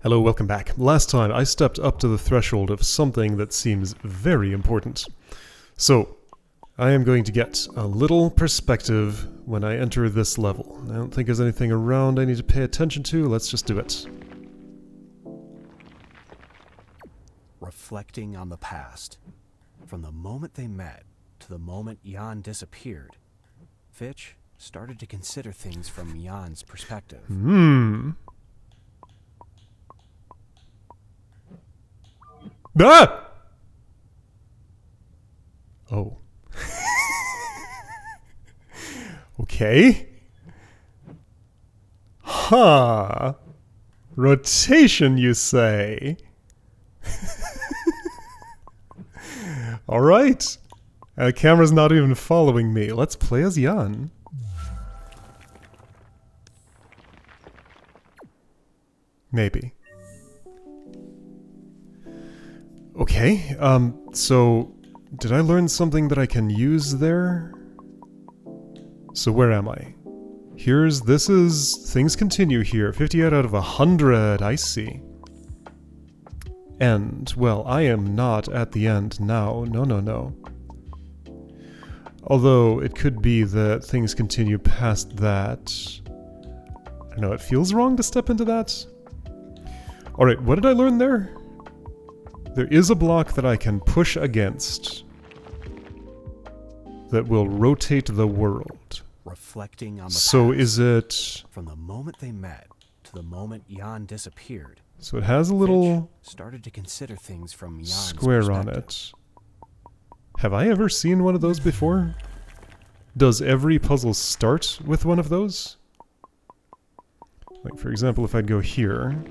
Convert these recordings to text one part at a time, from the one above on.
Hello, welcome back. Last time I stepped up to the threshold of something that seems very important. So, I am going to get a little perspective when I enter this level. I don't think there's anything around I need to pay attention to. Let's just do it. Reflecting on the past. From the moment they met to the moment Jan disappeared, Fitch started to consider things from Jan's perspective. Ah! Oh. Okay. Huh. Rotation, you say? Alright. The camera's not even following me. Let's play as Jan. Maybe. Okay, so did I learn something that I can use there? So where am I? This is, things continue here. 58 out of 100, I see. End. Well, I am not at the end now. No. Although, it could be that things continue past that. I don't know, it feels wrong to step into that. Alright, what did I learn there? There is a block that I can push against that will rotate the world. Reflecting on the So past. is it... From the moment they met to the moment Jan disappeared, So it has a little Fitch started to consider things from Jan's square on perspective. it. Have I ever seen one of those before? Does every puzzle start with one of those? Like, for example, if I'd go here...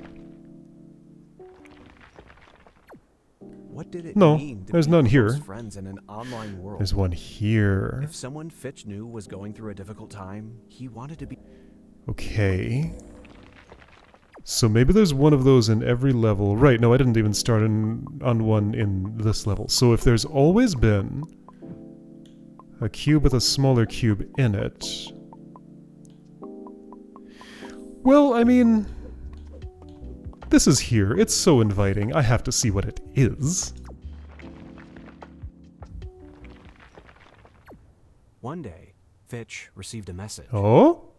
What did it No, mean to there's be none close here. friends in an online world? There's one here. If someone Fitch knew was going through a difficult time, he wanted to be... Okay. So maybe there's one of those in every level. Right, no, I didn't even start on one in this level. So if there's always been a cube with a smaller cube in it... Well, I mean... This is here. It's so inviting. I have to see what it is. One day, Fitch received a message. Oh?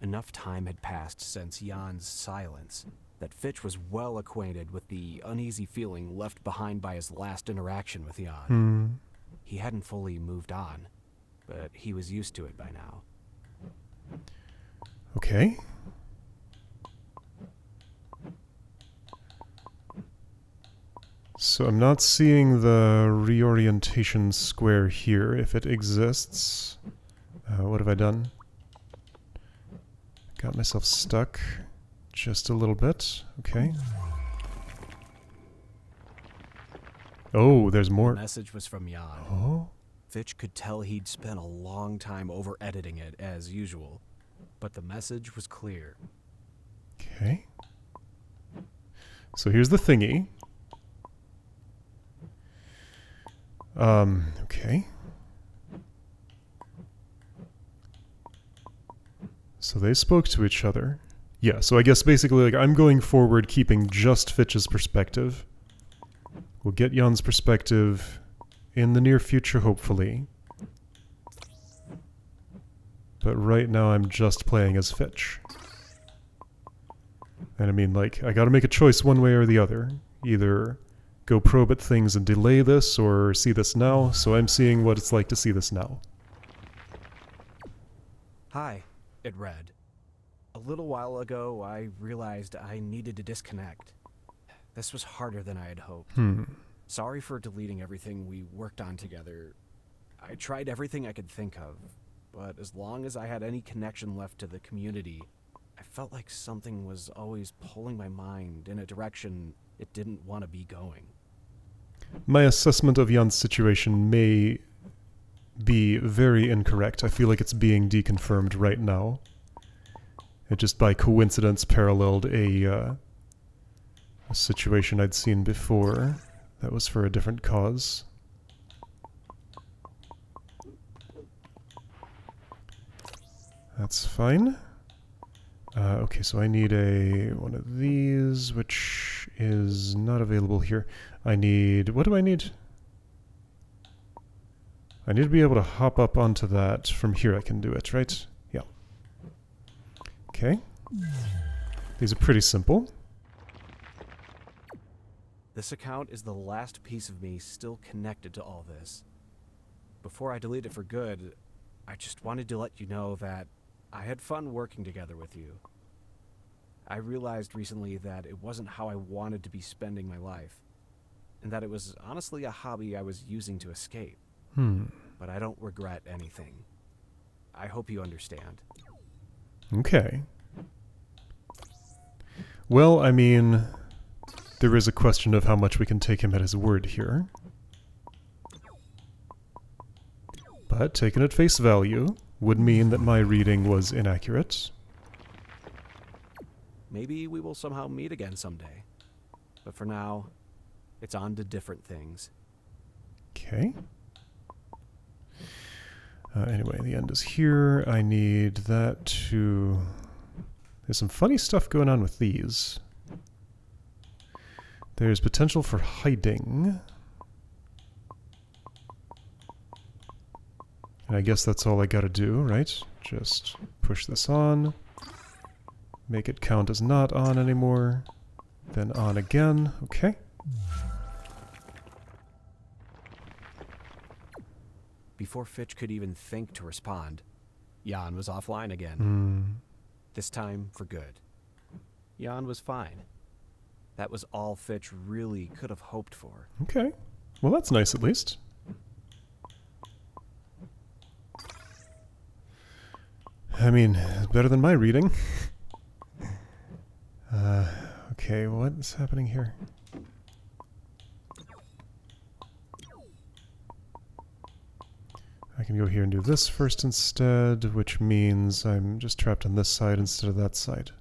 Enough time had passed since Jan's silence that Fitch was well acquainted with the uneasy feeling left behind by his last interaction with Jan. He hadn't fully moved on, but he was used to it by now. Okay. So I'm not seeing the reorientation square here, if it exists. What have I done? Got myself stuck just a little bit. Okay. Oh, there's The more. message was from Jan. Oh? Fitch could tell he'd spent a long time over-editing it, as usual, but the message was clear. Okay. So here's the thingy. Okay. So they spoke to each other. Yeah, so I guess basically, like, I'm going forward keeping just Fitch's perspective. We'll get Jan's perspective in the near future, hopefully. But right now I'm just playing as Fitch. And I mean, like, I gotta make a choice one way or the other. Either go probe at things and delay this, or see this now, so I'm seeing what it's like to see this now. Hi, it read. A little while ago, I realized I needed to disconnect. This was harder than I had hoped. Sorry for deleting everything we worked on together. I tried everything I could think of, but as long as I had any connection left to the community, I felt like something was always pulling my mind in a direction it didn't want to be going. My assessment of Jan's situation may be very incorrect. I feel like it's being deconfirmed right now. It just by coincidence paralleled a situation I'd seen before that was for a different cause. That's fine. Okay, so I need one of these. these, which is not available here. I need... What do I need? I need to be able to hop up onto that. From here I can do it, right? Yeah. Okay. These are pretty simple. This account is the last piece of me still connected to all this. Before I delete it for good, I just wanted to let you know that I had fun working together with you. I realized recently that it wasn't how I wanted to be spending my life, and that it was honestly a hobby I was using to escape. But I don't regret anything. I hope you understand. Okay. Well, I mean, there is a question of how much we can take him at his word here. But taken at face value would mean that my reading was inaccurate. Maybe we will somehow meet again someday. But for now, it's on to different things. Okay. Anyway, the end is here. I need that to... There's some funny stuff going on with these. There's potential for hiding. And I guess that's all I gotta do, right? Just push this on. Make it count as not on anymore. Then on again. Okay. Before Fitch could even think to respond, Jan was offline again. This time for good. Jan was fine. That was all Fitch really could have hoped for. Okay. Well, that's nice at least. I mean, better than my reading. Okay, what's happening here? I can go here and do this first instead, which means I'm just trapped on this side instead of that side.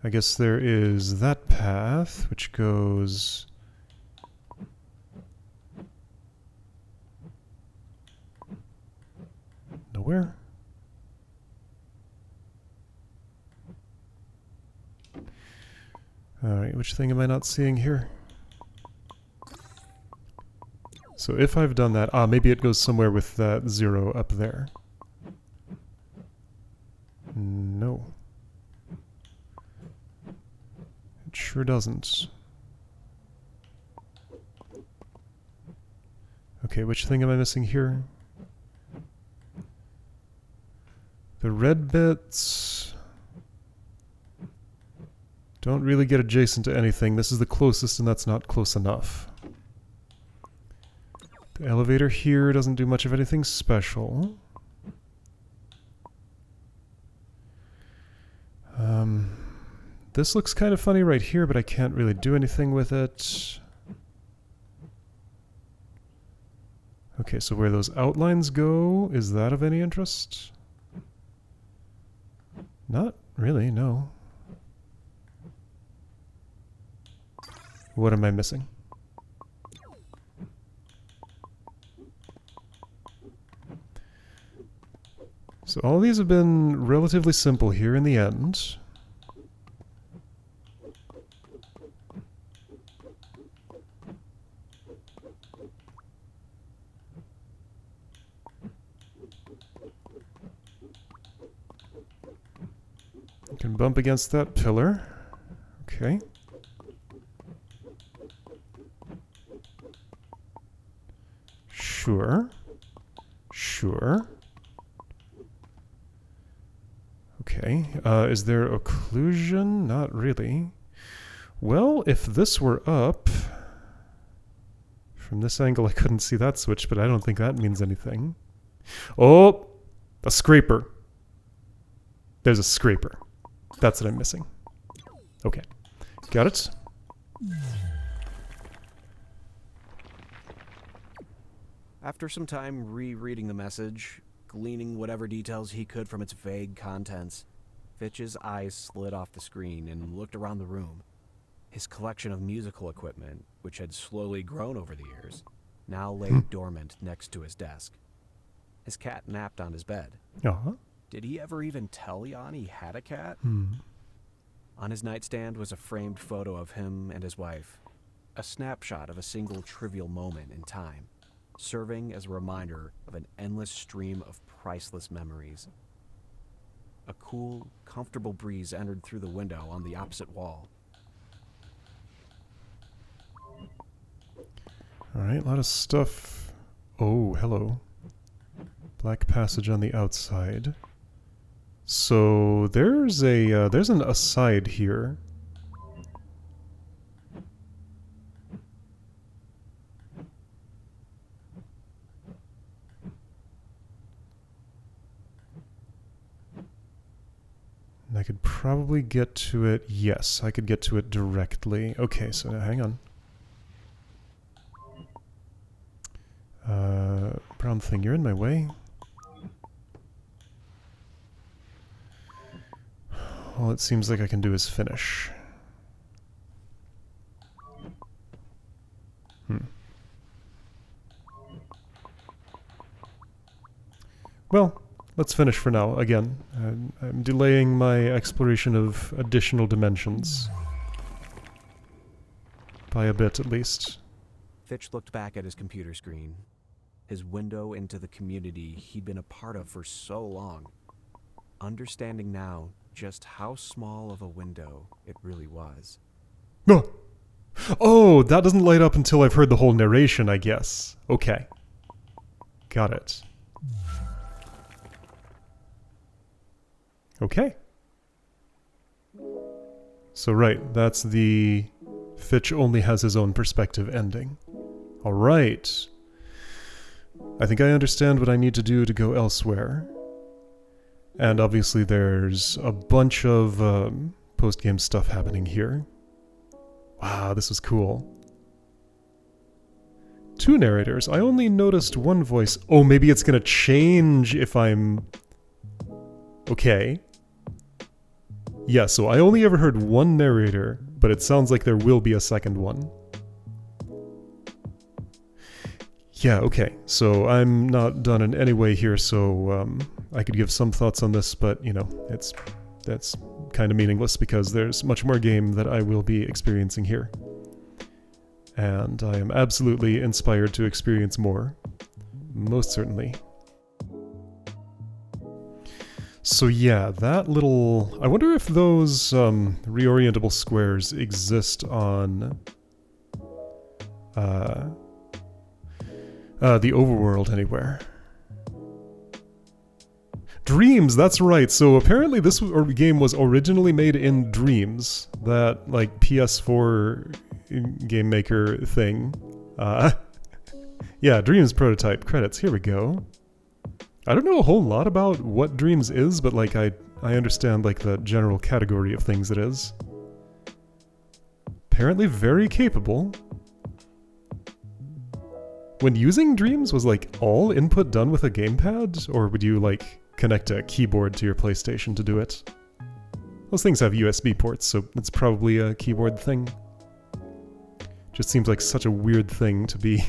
I guess there is that path, which goes... nowhere? Alright, which thing am I not seeing here? So if I've done that... Ah, maybe it goes somewhere with that 0 up there. No. It sure doesn't. Okay, which thing am I missing here? The red bits... don't really get adjacent to anything. This is the closest, and that's not close enough. The elevator here doesn't do much of anything special. This looks kind of funny right here, but I can't really do anything with it. Okay, so where those outlines go, is that of any interest? Not really, no. What am I missing? So all these have been relatively simple here in the end. You can bump against that pillar. Okay. Sure. Sure. Okay. Is there occlusion? Not really. Well, if this were up... From this angle I couldn't see that switch, but I don't think that means anything. Oh! A scraper. There's a scraper. That's what I'm missing. Okay. Got it? After some time rereading the message, gleaning whatever details he could from its vague contents, Fitch's eyes slid off the screen and looked around the room. His collection of musical equipment, which had slowly grown over the years, now lay dormant next to his desk. His cat napped on his bed. Uh-huh. Did he ever even tell Jan he had a cat? On his nightstand was a framed photo of him and his wife, a snapshot of a single trivial moment in time, serving as a reminder of an endless stream of priceless memories. A cool, comfortable breeze entered through the window on the opposite wall. Alright, a lot of stuff. Oh, hello. Black passage on the outside. So there's an aside here. And I could probably get to it. Yes, I could get to it directly. Okay, so now hang on. Brown thing, you're in my way. All it seems like I can do is finish. Well, let's finish for now. Again, I'm delaying my exploration of additional dimensions. By a bit, at least. Fitch looked back at his computer screen, his window into the community he'd been a part of for so long, understanding now just how small of a window it really was. Oh, that doesn't light up until I've heard the whole narration, I guess. Okay. Got it. Okay. So right, that's the Fitch only has his own perspective ending. Alright. I think I understand what I need to do to go elsewhere. And obviously there's a bunch of post-game stuff happening here. Wow, this was cool. 2 narrators. I only noticed one voice. Oh, maybe it's gonna change if I'm... Okay. Yeah, so I only ever heard one narrator, but it sounds like there will be a second one. Yeah, okay. So I'm not done in any way here, so I could give some thoughts on this, but, you know, that's kind of meaningless because there's much more game that I will be experiencing here. And I am absolutely inspired to experience more. Most certainly. So yeah, that little... I wonder if those reorientable squares exist on the overworld anywhere. Dreams, that's right. So apparently this game was originally made in Dreams, that like PS4 game maker thing. Yeah, Dreams prototype credits. Here we go. I don't know a whole lot about what Dreams is, but like I understand like the general category of things it is. Apparently very capable. When using Dreams, was like all input done with a gamepad, or would you like connect a keyboard to your PlayStation to do it? Those things have USB ports, so it's probably a keyboard thing. Just seems like such a weird thing to be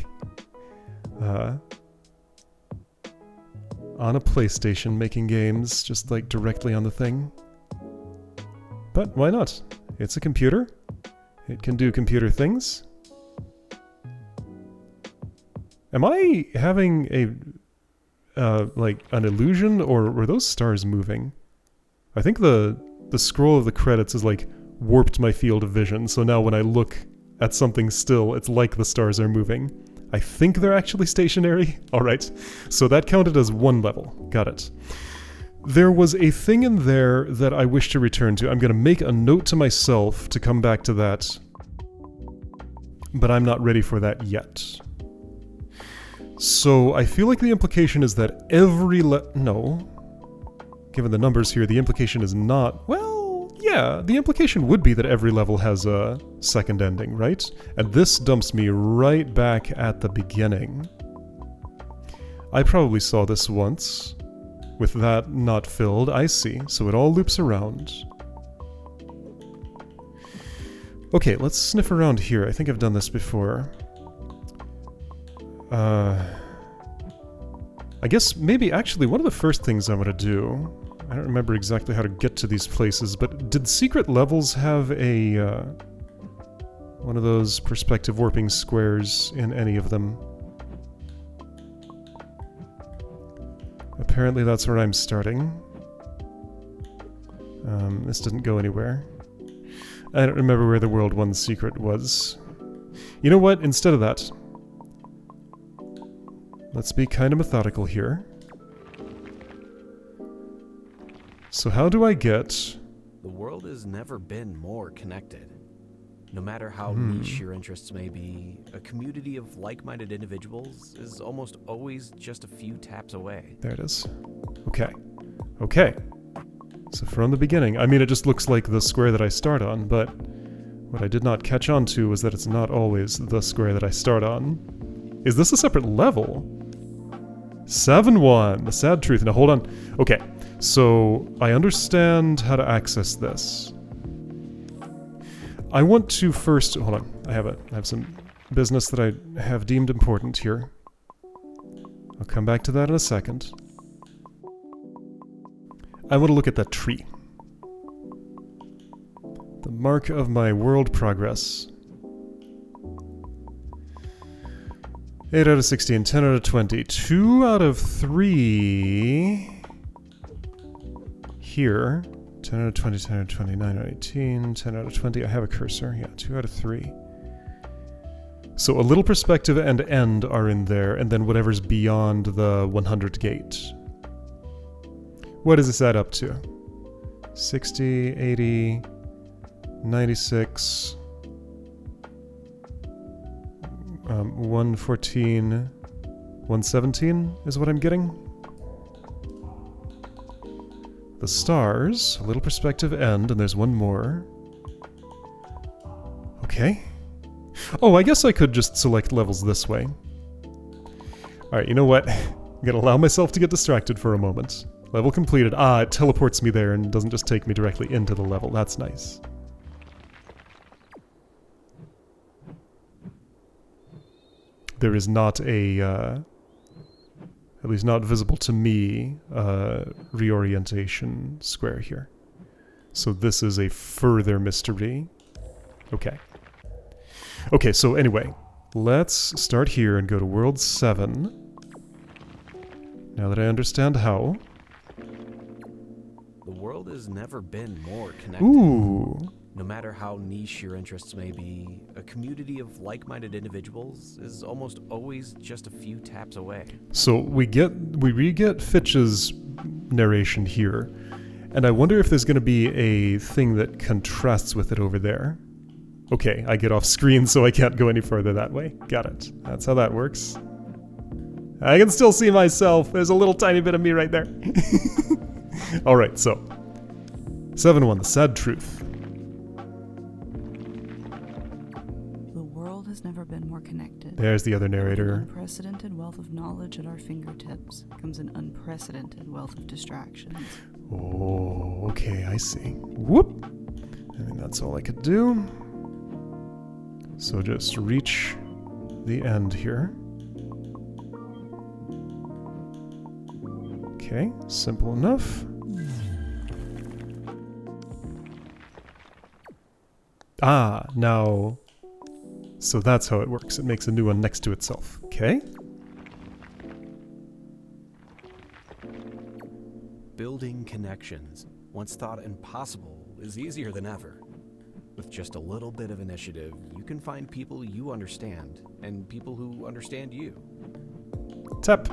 on a PlayStation making games, just like directly on the thing. But why not? It's a computer. It can do computer things. Am I having a like an illusion, or were those stars moving? I think the scroll of the credits is like warped my field of vision, so now when I look at something still, it's like the stars are moving. I think they're actually stationary. Alright, so that counted as one level. Got it. There was a thing in there that I wish to return to. I'm going to make a note to myself to come back to that, but I'm not ready for that yet. So I feel like the implication is that every no. Given the numbers here, the implication is not... Well, yeah, the implication would be that every level has a second ending, right? And this dumps me right back at the beginning. I probably saw this once. With that not filled, I see. So it all loops around. Okay, let's sniff around here. I think I've done this before. I guess maybe actually one of the first things I'm going to do I don't remember exactly how to get to these places, but did secret levels have a one of those perspective warping squares in any of them? Apparently that's where I'm starting. This didn't go anywhere. I don't remember where the World 1 secret was. You know what? Instead of that, let's be kind of methodical here. So how do I get... The world has never been more connected. No matter how niche your interests may be, a community of like-minded individuals is almost always just a few taps away. There it is. Okay. Okay. So from the beginning, I mean, it just looks like the square that I start on, but what I did not catch on to was that it's not always the square that I start on. Is this a separate level? 7-1, the sad truth. Now hold on. Okay, so I understand how to access this. I want to first, hold on, I have some business that I have deemed important here. I'll come back to that in a second. I want to look at that tree. The mark of my world progress. 8 out of 16, 10 out of 20, 2 out of 3 here. 10 out of 20, 10 out of 20, 9 out of 18, 10 out of 20. I have a cursor. Yeah, 2 out of 3. So a little perspective and end are in there, and then whatever's beyond the 100 gate. What does this add up to? 60, 80, 96, 114, 117 is what I'm getting. The stars, a little perspective end, and there's one more. Okay. Oh, I guess I could just select levels this way. Alright, you know what? I'm gonna allow myself to get distracted for a moment. Level completed. Ah, it teleports me there and doesn't just take me directly into the level. That's nice. There is not a, at least not visible to me, reorientation square here. So this is a further mystery. Okay. Okay, so anyway, let's start here and go to World 7. Now that I understand how. The world has never been more connected. Ooh. No matter how niche your interests may be, a community of like-minded individuals is almost always just a few taps away. So we re-get Fitch's narration here, and I wonder if there's going to be a thing that contrasts with it over there. Okay, I get off screen so I can't go any further that way. Got it. That's how that works. I can still see myself. There's a little tiny bit of me right there. Alright, so 7-1, the sad truth. The world has never been more connected. There's the other With an narrator. unprecedented wealth of knowledge at our fingertips comes an unprecedented wealth of distractions. Oh, okay, I see. Whoop! I mean, that's all I could do. So just reach the end here. Okay, simple enough. Ah, now... So that's how it works. It makes a new one next to itself. Okay. Building connections, once thought impossible, is easier than ever. With just a little bit of initiative, you can find people you understand, and people who understand you. Tap.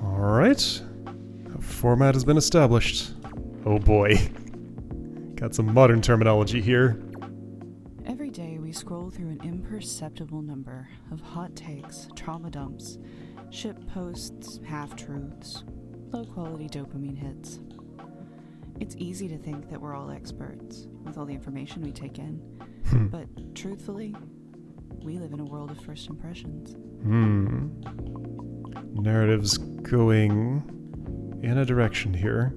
Alright. A format has been established. Oh boy. Got some modern terminology here. Every day we scroll through an imperceptible number of hot takes, trauma dumps, ship posts, half-truths, low-quality dopamine hits. It's easy to think that we're all experts with all the information we take in, but truthfully, we live in a world of first impressions. Narrative's going in a direction here.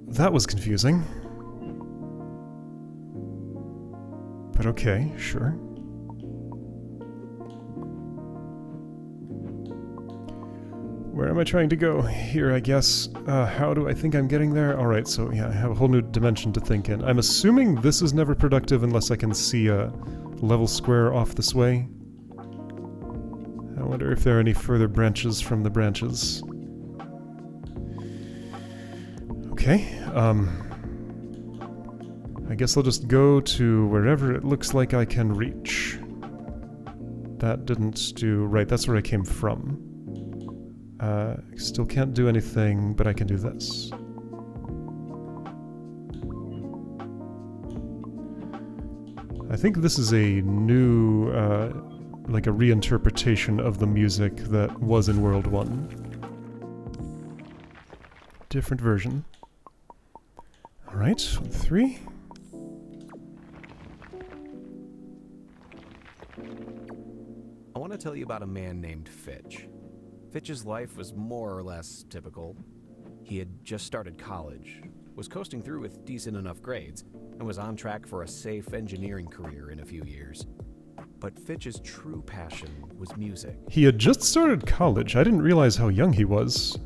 That was confusing. But okay, sure. Where am I trying to go? Here, I guess. How do I think I'm getting there? Alright, so yeah, I have a whole new dimension to think in. I'm assuming this is never productive unless I can see a level square off this way. I wonder if there are any further branches from the branches. Okay, I guess I'll just go to wherever it looks like I can reach. That didn't do... Right, that's where I came from. Still can't do anything, but I can do this. I think this is a new, like a reinterpretation of the music that was in World 1. Different version. Alright, 3. I want to tell you about a man named Fitch. Fitch's life was more or less typical. He had just started college, was coasting through with decent enough grades, and was on track for a safe engineering career in a few years. But Fitch's true passion was music. He had just started college. I didn't realize how young he was.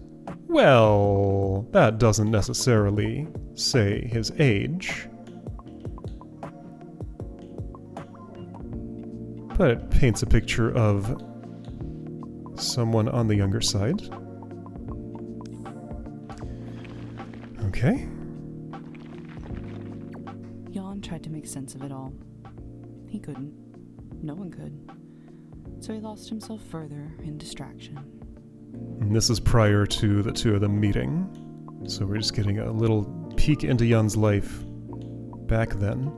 Well, that doesn't necessarily say his age. But it paints a picture of someone on the younger side. Okay. Jan tried to make sense of it all. He couldn't. No one could. So he lost himself further in distraction. And this is prior to the two of them meeting. So we're just getting a little peek into Jan's life back then.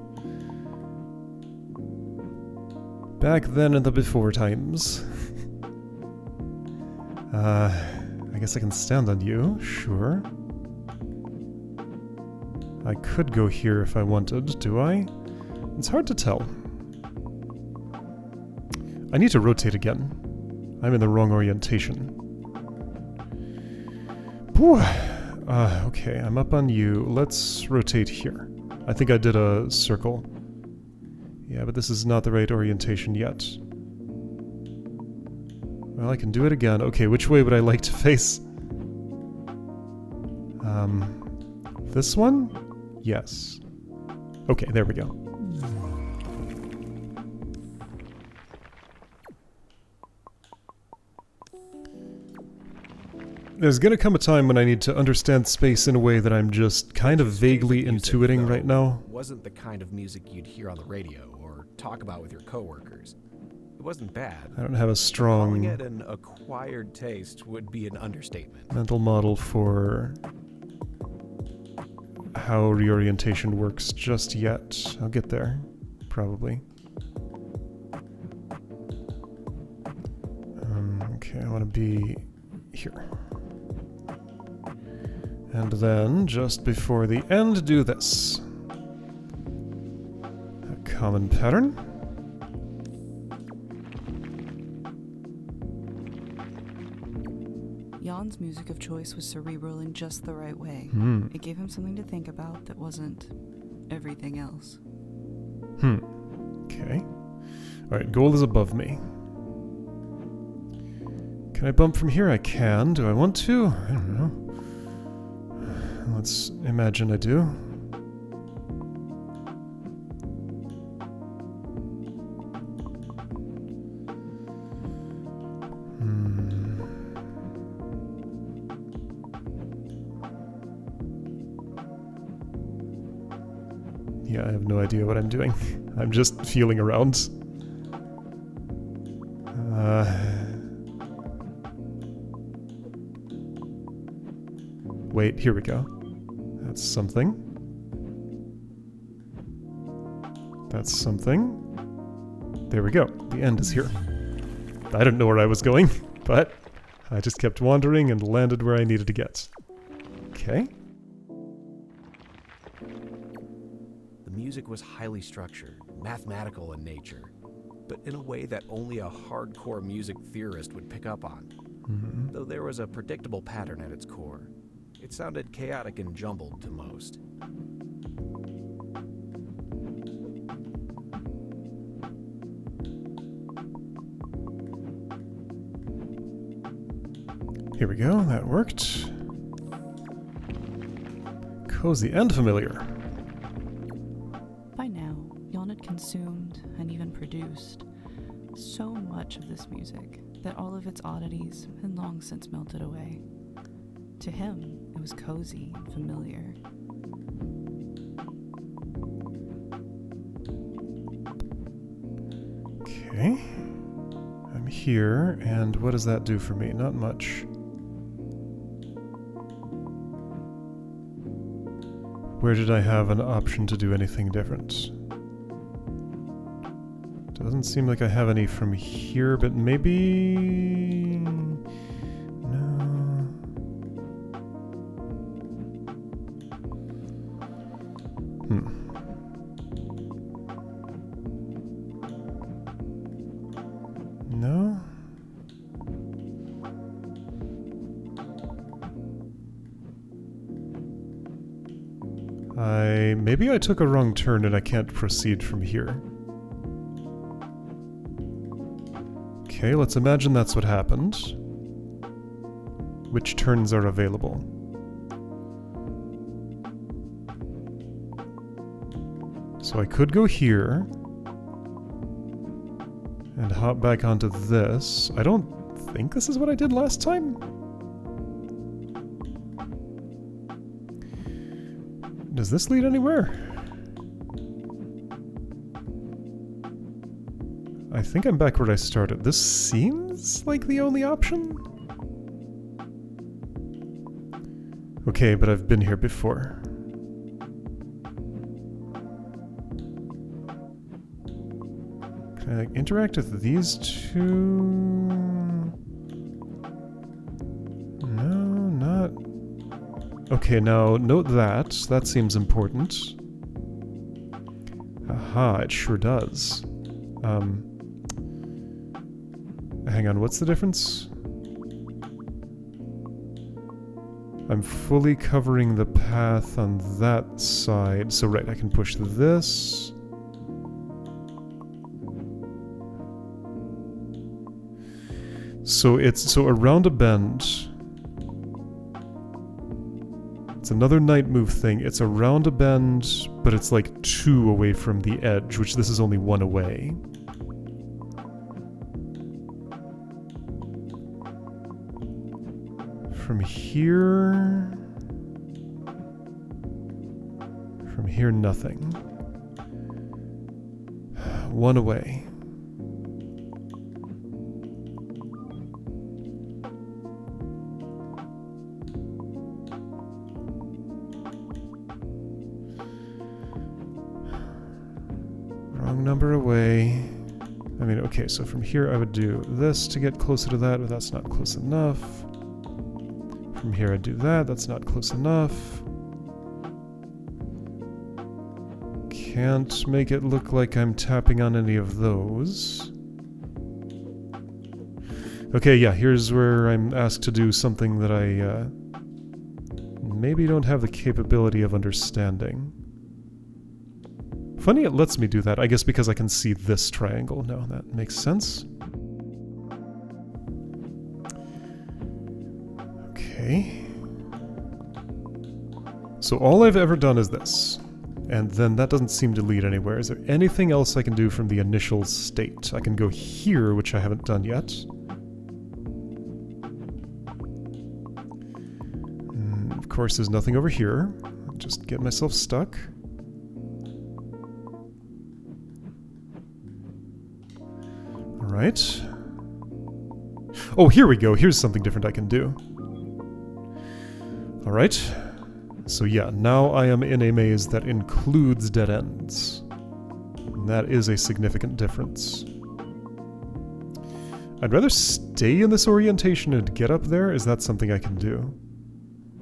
Back then in the before times. I guess I can stand on you, sure. I could go here if I wanted, do I? It's hard to tell. I need to rotate again. I'm in the wrong orientation. Whew. Okay, I'm up on you. Let's rotate here. I think I did a circle. Yeah, but this is not the right orientation yet. Well, I can do it again. Okay, which way would I like to face? This one? Yes. Okay, there we go. There's gonna come a time when I need to understand space in a way that I'm just kind of vaguely intuiting right now. Wasn't the kind of music you'd hear on the radio or talk about with your coworkers. It wasn't bad. I don't have a Calling strong it an acquired taste would be an understatement. mental model for how reorientation works just yet. I'll get there, probably. Okay, I want to be here. And then, just before the end, do this. A common pattern. Jan's music of choice was cerebral in just the right way. It gave him something to think about that wasn't everything else. Okay. Alright, goal is above me. Can I bump from here? I can. Do I want to? I don't know. Let's imagine I do. Yeah, I have no idea what I'm doing. I'm just feeling around. Wait, here we go. That's something. That's something. There we go. The end is here. I don't know where I was going, but I just kept wandering and landed where I needed to get. Okay. The music was highly structured, mathematical in nature, but in a way that only a hardcore music theorist would pick up on. Though there was a predictable pattern at its core. It sounded chaotic and jumbled to most. Here we go, that worked. Cozy and familiar. By now, Jan had consumed and even produced so much of this music that all of its oddities had long since melted away. To him, it was cozy and familiar. Okay. I'm here, and what does that do for me? Not much. Where did I have an option to do anything different? Doesn't seem like I have any from here, but maybe... No. No? Maybe I took a wrong turn and I can't proceed from here. Okay, let's imagine that's what happened. Which turns are available? So I could go here and hop back onto this. I don't think this is what I did last time. Does this lead anywhere? I think I'm back where I started. This seems like the only option. Okay, but I've been here before. Can I interact with these two? No, not... Okay, now note that. That seems important. Aha, it sure does. Hang on, what's the difference? I'm fully covering the path on that side. So right, I can push this. So it's around a bend. It's another night move thing. It's around a bend, but it's like 2 away from the edge, which this is only 1 away. From here, nothing. 1 away. Wrong number away. I mean, okay, so from here I would do this to get closer to that, but that's not close enough. From here I'd do that, that's not close enough. Can't make it look like I'm tapping on any of those. Okay, yeah, here's where I'm asked to do something that I maybe don't have the capability of understanding. Funny it lets me do that, I guess because I can see this triangle. No, that makes sense. Okay. So all I've ever done is this. And then that doesn't seem to lead anywhere. Is there anything else I can do from the initial state? I can go here, which I haven't done yet. Of course, there's nothing over here. I'll just get myself stuck. Alright. Oh, here we go. Here's something different I can do. Alright. So yeah, now I am in a maze that includes dead ends. And that is a significant difference. I'd rather stay in this orientation and get up there. Is that something I can do?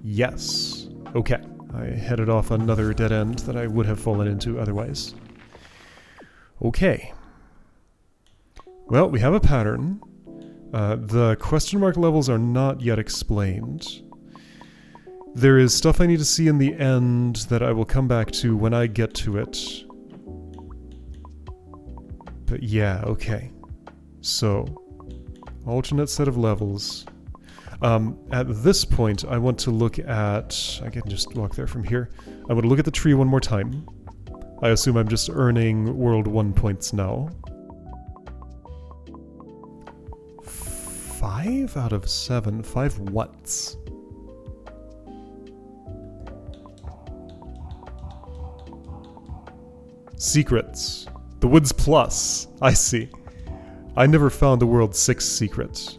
Yes. Okay. I headed off another dead end that I would have fallen into otherwise. Okay. Well, we have a pattern. The question mark levels are not yet explained. There is stuff I need to see in the end that I will come back to when I get to it. But yeah, okay. So, alternate set of levels. At this point, I want to look at... I can just walk there from here. I want to look at the tree one more time. I assume I'm just earning World 1 points now. 5 out of 7. 5 whats? Secrets. The Woods Plus. I see. I never found the World 6 secret.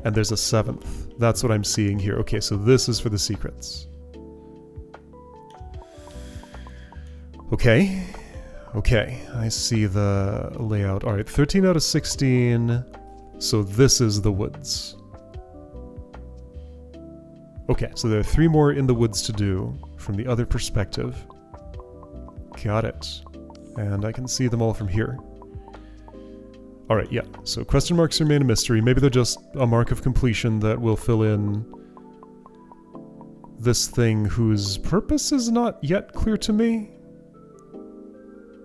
And there's a 7th. That's what I'm seeing here. Okay, so this is for the secrets. Okay. Okay, I see the layout. Alright, 13 out of 16. So this is the woods. Okay, so there are 3 more in the woods to do from the other perspective. Got it. And I can see them all from here. Alright, yeah. So question marks remain a mystery. Maybe they're just a mark of completion that will fill in this thing whose purpose is not yet clear to me.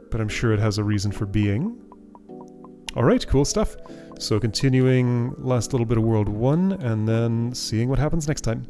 But I'm sure it has a reason for being. Alright, cool stuff. So continuing last little bit of World 1, and then seeing what happens next time.